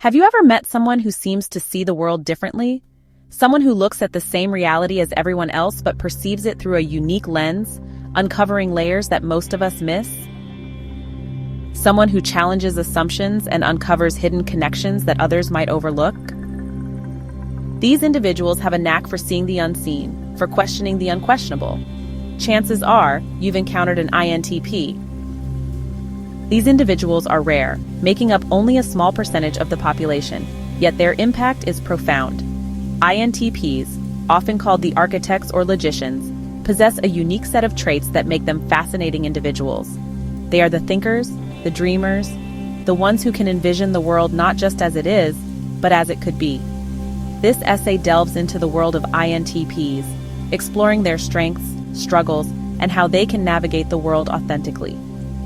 Have you ever met someone who seems to see the world differently? Someone who looks at the same reality as everyone else but perceives it through a unique lens, uncovering layers that most of us miss? Someone who challenges assumptions and uncovers hidden connections that others might overlook? These individuals have a knack for seeing the unseen, for questioning the unquestionable. Chances are you've encountered an INTP. These individuals are rare, making up only a small percentage of the population, yet their impact is profound. INTPs, often called the architects or logicians, possess a unique set of traits that make them fascinating individuals. They are the thinkers, the dreamers, the ones who can envision the world not just as it is, but as it could be. This essay delves into the world of INTPs, exploring their strengths, struggles, and how they can navigate the world authentically.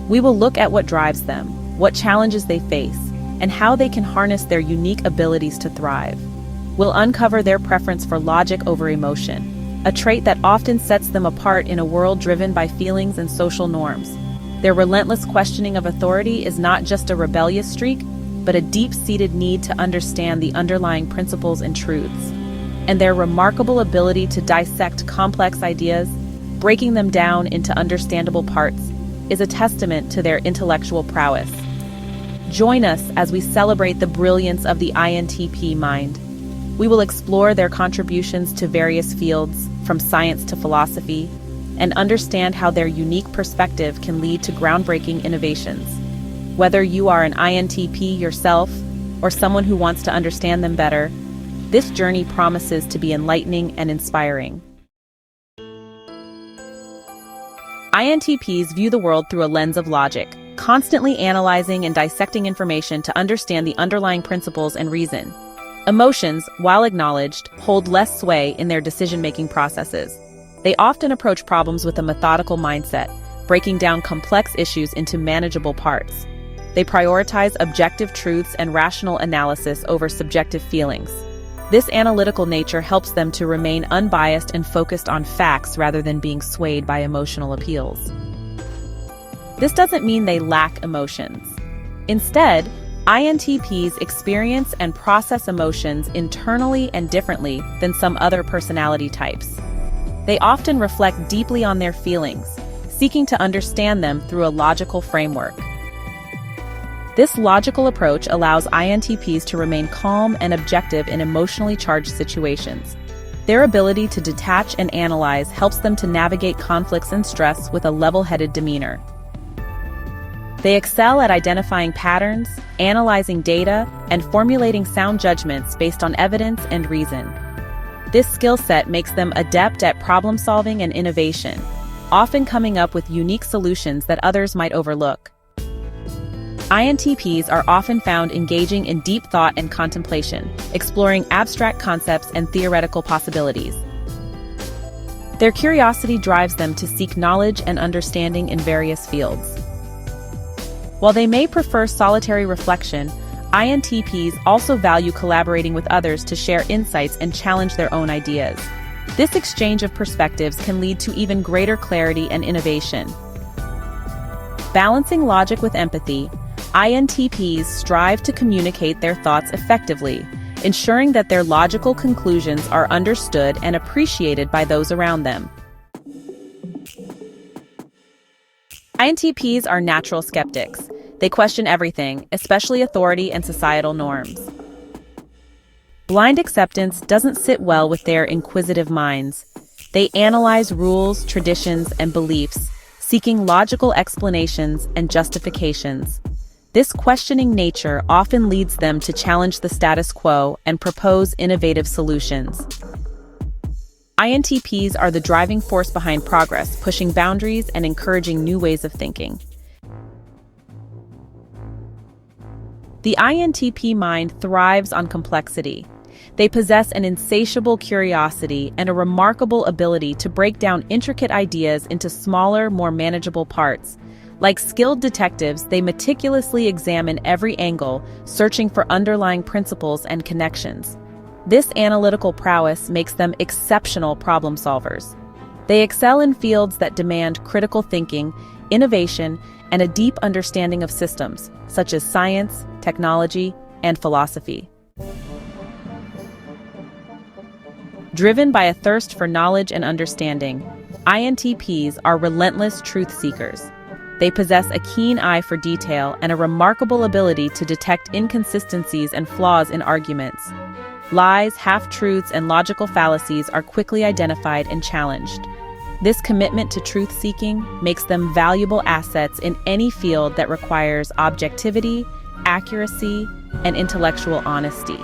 We will look at what drives them, what challenges they face, and how they can harness their unique abilities to thrive. We'll uncover their preference for logic over emotion, a trait that often sets them apart in a world driven by feelings and social norms. Their relentless questioning of authority is not just a rebellious streak, but a deep-seated need to understand the underlying principles and truths. And their remarkable ability to dissect complex ideas, breaking them down into understandable parts, is a testament to their intellectual prowess. Join us as we celebrate the brilliance of the INTP mind. We will explore their contributions to various fields, from science to philosophy, and understand how their unique perspective can lead to groundbreaking innovations. Whether you are an INTP yourself or someone who wants to understand them better, this journey promises to be enlightening and inspiring. INTPs view the world through a lens of logic, constantly analyzing and dissecting information to understand the underlying principles and reason. Emotions, while acknowledged, hold less sway in their decision-making processes. They often approach problems with a methodical mindset, breaking down complex issues into manageable parts. They prioritize objective truths and rational analysis over subjective feelings. This analytical nature helps them to remain unbiased and focused on facts rather than being swayed by emotional appeals. This doesn't mean they lack emotions. Instead, INTPs experience and process emotions internally and differently than some other personality types. They often reflect deeply on their feelings, seeking to understand them through a logical framework. This logical approach allows INTPs to remain calm and objective in emotionally charged situations. Their ability to detach and analyze helps them to navigate conflicts and stress with a level-headed demeanor. They excel at identifying patterns, analyzing data, and formulating sound judgments based on evidence and reason. This skill set makes them adept at problem-solving and innovation, often coming up with unique solutions that others might overlook. INTPs are often found engaging in deep thought and contemplation, exploring abstract concepts and theoretical possibilities. Their curiosity drives them to seek knowledge and understanding in various fields. While they may prefer solitary reflection, INTPs also value collaborating with others to share insights and challenge their own ideas. This exchange of perspectives can lead to even greater clarity and innovation. Balancing logic with empathy, INTPs strive to communicate their thoughts effectively, ensuring that their logical conclusions are understood and appreciated by those around them. INTPs are natural skeptics. They question everything, especially authority and societal norms. Blind acceptance doesn't sit well with their inquisitive minds. They analyze rules, traditions, and beliefs, seeking logical explanations and justifications. This questioning nature often leads them to challenge the status quo and propose innovative solutions. INTPs are the driving force behind progress, pushing boundaries and encouraging new ways of thinking. The INTP mind thrives on complexity. They possess an insatiable curiosity and a remarkable ability to break down intricate ideas into smaller, more manageable parts. Like skilled detectives, they meticulously examine every angle, searching for underlying principles and connections. This analytical prowess makes them exceptional problem solvers. They excel in fields that demand critical thinking, innovation, and a deep understanding of systems, such as science, technology, and philosophy. Driven by a thirst for knowledge and understanding, INTPs are relentless truth seekers. They possess a keen eye for detail and a remarkable ability to detect inconsistencies and flaws in arguments. Lies, half-truths, and logical fallacies are quickly identified and challenged. This commitment to truth-seeking makes them valuable assets in any field that requires objectivity, accuracy, and intellectual honesty.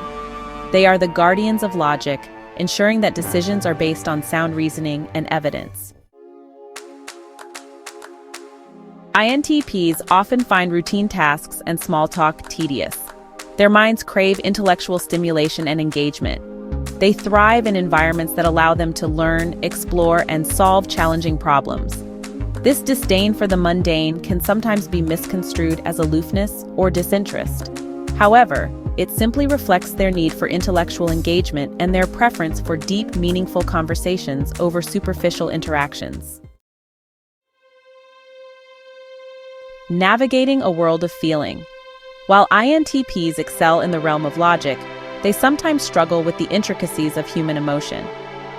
They are the guardians of logic, ensuring that decisions are based on sound reasoning and evidence. INTPs often find routine tasks and small talk tedious. Their minds crave intellectual stimulation and engagement. They thrive in environments that allow them to learn, explore, and solve challenging problems. This disdain for the mundane can sometimes be misconstrued as aloofness or disinterest. However, it simply reflects their need for intellectual engagement and their preference for deep, meaningful conversations over superficial interactions. Navigating a world of feeling. While INTPs excel in the realm of logic, they sometimes struggle with the intricacies of human emotion.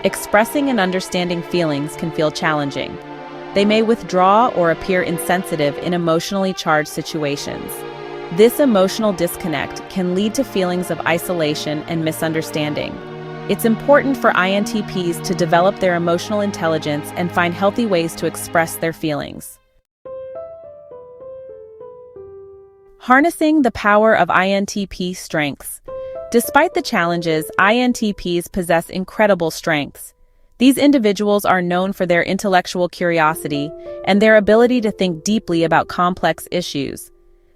Expressing and understanding feelings can feel challenging. They may withdraw or appear insensitive in emotionally charged situations. This emotional disconnect can lead to feelings of isolation and misunderstanding. It's important for INTPs to develop their emotional intelligence and find healthy ways to express their feelings. Harnessing the power of INTP strengths. Despite the challenges, INTPs possess incredible strengths. These individuals are known for their intellectual curiosity and their ability to think deeply about complex issues.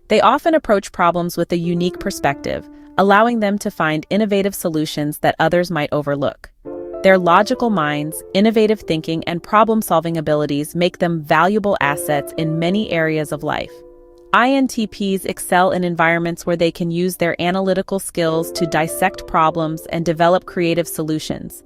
They often approach problems with a unique perspective, allowing them to find innovative solutions that others might overlook. Their logical minds, innovative thinking, and problem-solving abilities make them valuable assets in many areas of life. INTPs excel in environments where they can use their analytical skills to dissect problems and develop creative solutions.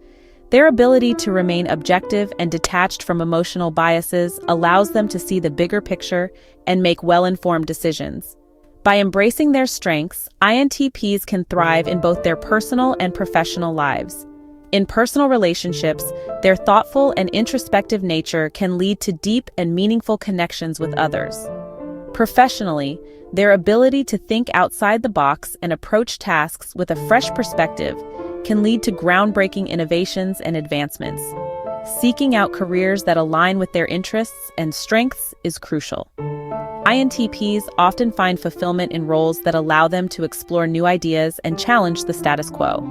Their ability to remain objective and detached from emotional biases allows them to see the bigger picture and make well-informed decisions. By embracing their strengths, INTPs can thrive in both their personal and professional lives. In personal relationships, their thoughtful and introspective nature can lead to deep and meaningful connections with others. Professionally, their ability to think outside the box and approach tasks with a fresh perspective can lead to groundbreaking innovations and advancements. Seeking out careers that align with their interests and strengths is crucial. INTPs often find fulfillment in roles that allow them to explore new ideas and challenge the status quo.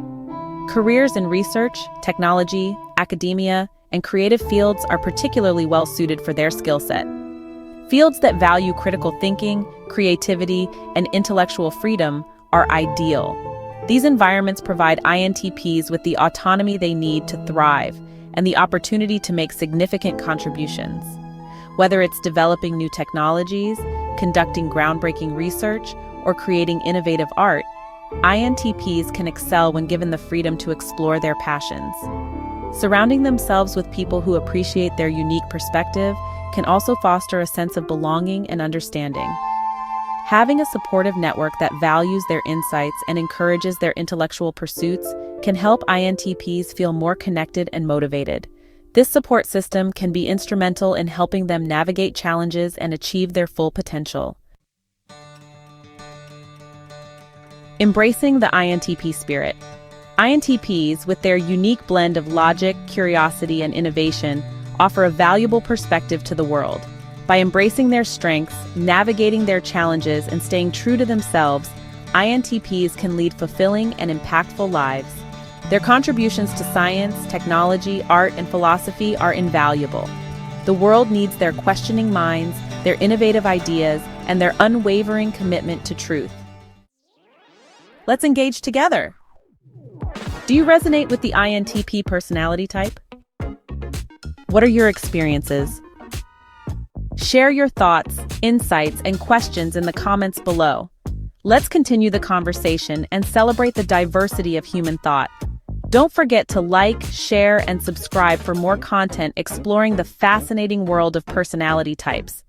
Careers in research, technology, academia, and creative fields are particularly well-suited for their skill set. Fields that value critical thinking, creativity, and intellectual freedom are ideal. These environments provide INTPs with the autonomy they need to thrive and the opportunity to make significant contributions. Whether it's developing new technologies, conducting groundbreaking research, or creating innovative art, INTPs can excel when given the freedom to explore their passions. Surrounding themselves with people who appreciate their unique perspective can also foster a sense of belonging and understanding. Having a supportive network that values their insights and encourages their intellectual pursuits can help INTPs feel more connected and motivated. This support system can be instrumental in helping them navigate challenges and achieve their full potential. Embracing the INTP spirit. INTPs, with their unique blend of logic, curiosity, and innovation, offer a valuable perspective to the world. By embracing their strengths, navigating their challenges, and staying true to themselves, INTPs can lead fulfilling and impactful lives. Their contributions to science, technology, art, and philosophy are invaluable. The world needs their questioning minds, their innovative ideas, and their unwavering commitment to truth. Let's engage together. Do you resonate with the INTP personality type? What are your experiences? Share your thoughts, insights, and questions in the comments below. Let's continue the conversation and celebrate the diversity of human thought. Don't forget to like, share, and subscribe for more content exploring the fascinating world of personality types.